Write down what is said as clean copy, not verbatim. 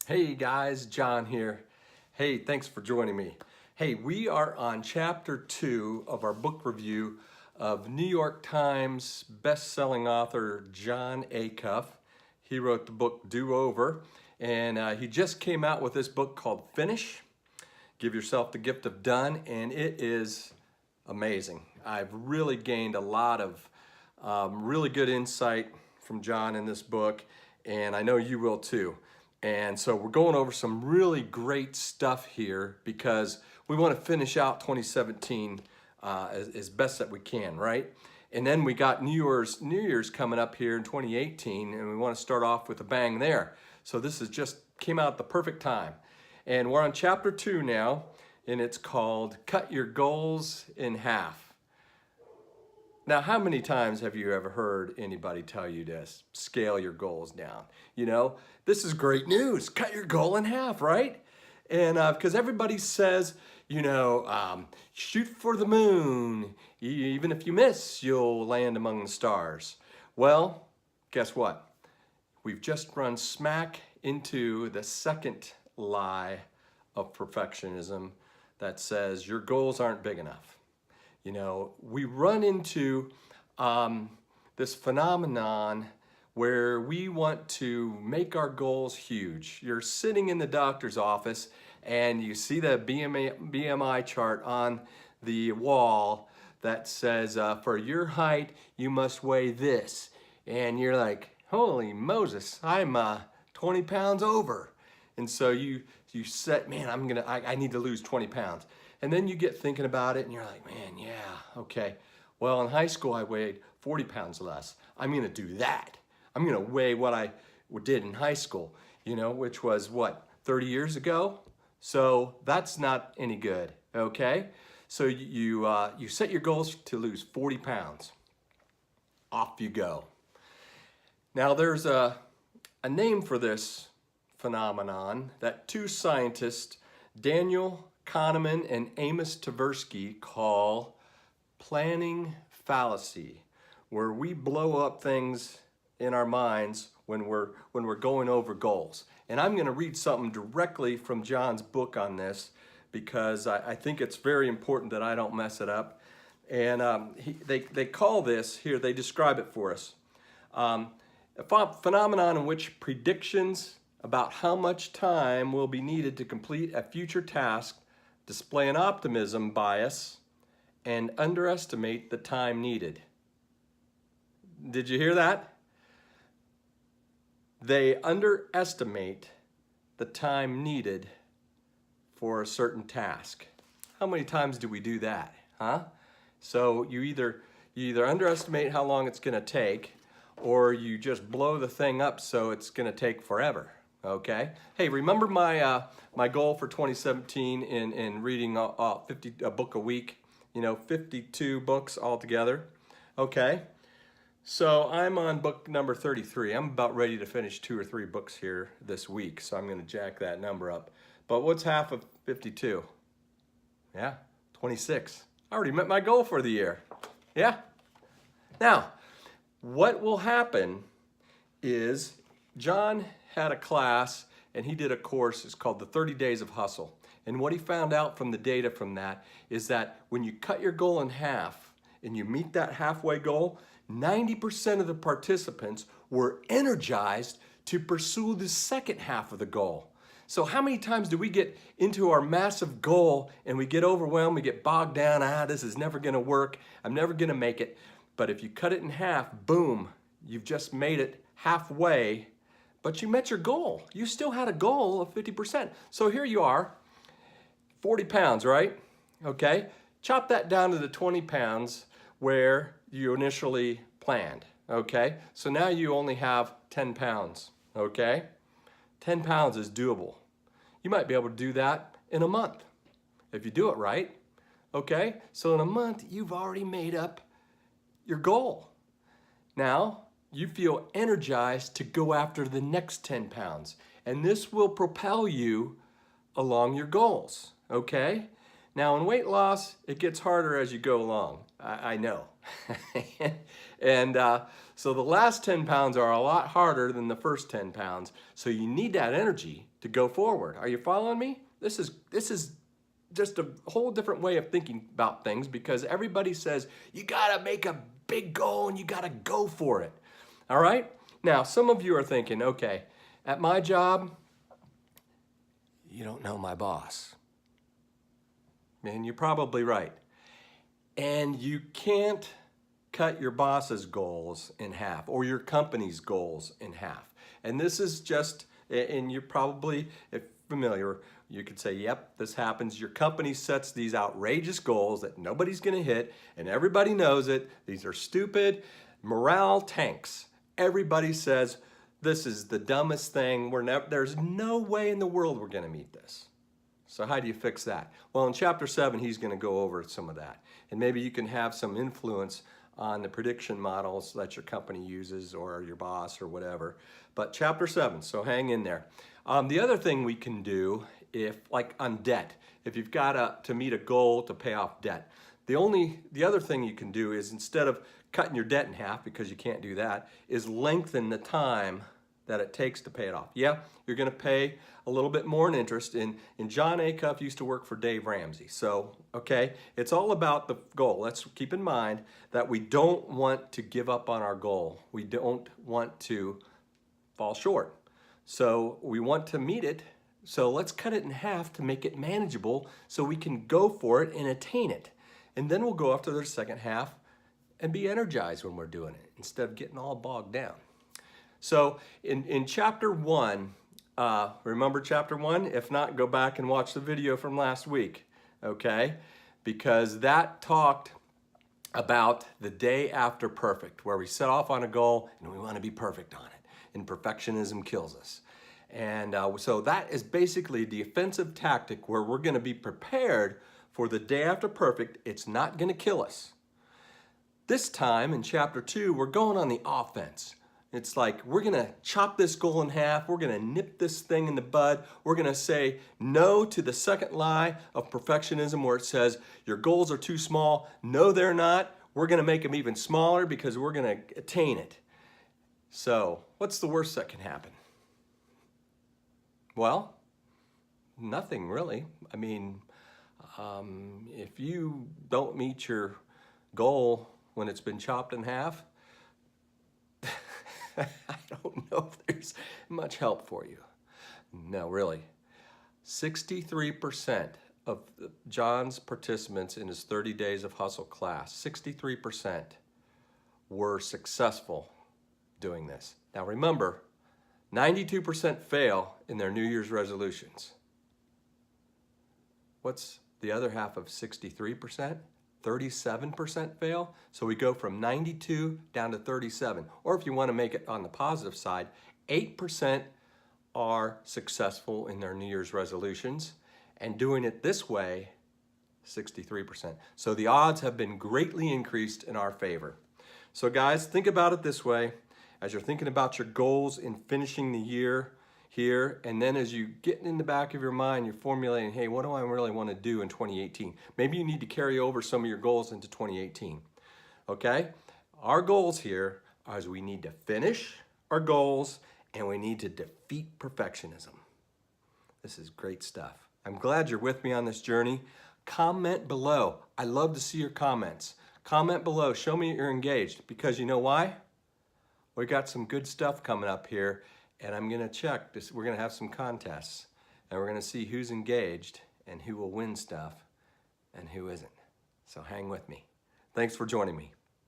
Hey guys, John here. Hey, thanks for joining me. Hey, we are on chapter 2 of our book review of New York Times best-selling author Jon Acuff. He wrote the book Do Over, and he just came out with this book called Finish. Give Yourself the Gift of Done, and it is amazing. I've really gained a lot of really good insight from Jon in this book, and I know you will too. And so we're going over some really great stuff here because we want to finish out 2017 as best that we can, right? And then we got New Year's coming up here in 2018, and we want to start off with a bang there. So this is just came out at the perfect time. And we're on chapter 2 now, and it's called Cut Your Goals in Half. Now, how many times have you ever heard anybody tell you to scale your goals down? You know, this is great news. Cut your goal in half, right? And because everybody says, you know, shoot for the moon. Even if you miss, you'll land among the stars. Well, guess what? We've just run smack into the second lie of perfectionism that says your goals aren't big enough. You know, we run into this phenomenon where we want to make our goals huge. You're sitting in the doctor's office and you see the BMI chart on the wall that says, for your height, you must weigh this. And you're like, holy Moses, I'm 20 pounds over. And so you set, man, I need to lose 20 pounds. And then you get thinking about it and you're like, man, yeah, okay. Well, in high school, I weighed 40 pounds less. I'm gonna do that. I'm gonna weigh what I did in high school, you know, which was what, 30 years ago? So that's not any good, okay? So you set your goals to lose 40 pounds. Off you go. Now there's a name for this phenomenon that two scientists, Daniel Kahneman and Amos Tversky, call planning fallacy, where we blow up things in our minds when we're going over goals. And I'm going to read something directly from Jon's book on this because I think it's very important that I don't mess it up. And they call this here, they describe it for us, a phenomenon in which predictions about how much time will be needed to complete a future task display an optimism bias and underestimate the time needed. Did you hear that? They underestimate the time needed for a certain task. How many times do we do that, huh? So you either underestimate how long it's going to take, or you just blow the thing up so it's going to take forever. Okay. Hey, remember my goal for 2017 in reading a book a week? You know, 52 books altogether. Okay. So I'm on book number 33. I'm about ready to finish 2 or 3 books here this week, so I'm going to jack that number up. But what's half of 52? Yeah, 26. I already met my goal for the year. Yeah. Now, what will happen is Jon had a class and he did a course. It's called the 30 Days of Hustle. And what he found out from the data from that is that when you cut your goal in half and you meet that halfway goal, 90% of the participants were energized to pursue the second half of the goal. So how many times do we get into our massive goal and we get overwhelmed, we get bogged down, this is never gonna work, I'm never gonna make it. But if you cut it in half, boom, you've just made it halfway, but you met your goal. You still had a goal of 50%. So here you are, 40 pounds, right? Okay, chop that down to the 20 pounds where you initially planned, okay? So now you only have 10 pounds, okay? 10 pounds is doable. You might be able to do that in a month if you do it right, okay? So in a month, you've already made up your goal. Now, you feel energized to go after the next 10 pounds. And this will propel you along your goals, okay? Now in weight loss, it gets harder as you go along. I know. And So the last 10 pounds are a lot harder than the first 10 pounds. So you need that energy to go forward. Are you following me? This is just a whole different way of thinking about things, because everybody says you gotta make a big goal and you gotta go for it. All right? Now, some of you are thinking, okay, at my job, you don't know my boss. And you're probably right. And you can't cut your boss's goals in half or your company's goals in half. And this is just, and you're probably familiar, you could say, yep, this happens. Your company sets these outrageous goals that nobody's gonna hit, and everybody knows it. These are stupid. Morale tanks. Everybody says, this is the dumbest thing. There's no way in the world we're gonna meet this. So how do you fix that? Well, in chapter 7, he's gonna go over some of that. And maybe you can have some influence on the prediction models that your company uses or your boss or whatever. But chapter 7, so hang in there. The other thing we can do, if like on debt, if you've got to meet a goal to pay off debt, the other thing you can do is, instead of cutting your debt in half, because you can't do that, is lengthen the time that it takes to pay it off. Yeah, you're gonna pay a little bit more in interest. And Jon Acuff used to work for Dave Ramsey. So, okay, it's all about the goal. Let's keep in mind that we don't want to give up on our goal. We don't want to fall short. So we want to meet it. So let's cut it in half to make it manageable so we can go for it and attain it. And then we'll go after the second half and be energized when we're doing it, instead of getting all bogged down. So in chapter 1, remember chapter 1? If not, go back and watch the video from last week, okay? Because that talked about the day after perfect, where we set off on a goal and we want to be perfect on it. And perfectionism kills us. And so that is basically a defensive tactic where we're going to be prepared for the day after perfect. It's not going to kill us. This time in chapter 2, we're going on the offense. It's like we're going to chop this goal in half. We're going to nip this thing in the bud. We're going to say no to the second lie of perfectionism, where it says your goals are too small. No, they're not. We're going to make them even smaller because we're going to attain it. So what's the worst that can happen? Well, nothing really. I mean, if you don't meet your goal when it's been chopped in half, I don't know if there's much help for you. No, really. 63% of Jon's participants in his 30 Days of Hustle class, 63% were successful doing this. Now remember, 92% fail in their New Year's resolutions. What's the other half of 63%? 37% fail. So we go from 92 down to 37. Or if you want to make it on the positive side, 8% are successful in their New Year's resolutions, and doing it this way, 63%. So the odds have been greatly increased in our favor. So guys, think about it this way. As you're thinking about your goals in finishing the year here, and then as you get in the back of your mind, you're formulating, hey, what do I really want to do in 2018? Maybe you need to carry over some of your goals into 2018, okay? Our goals here are we need to finish our goals and we need to defeat perfectionism. This is great stuff. I'm glad you're with me on this journey. Comment below. I love to see your comments. Comment below. Show me you're engaged, because you know why? We got some good stuff coming up here, and I'm gonna check this. We're gonna have some contests, and we're gonna see who's engaged and who will win stuff and who isn't. So hang with me. Thanks for joining me.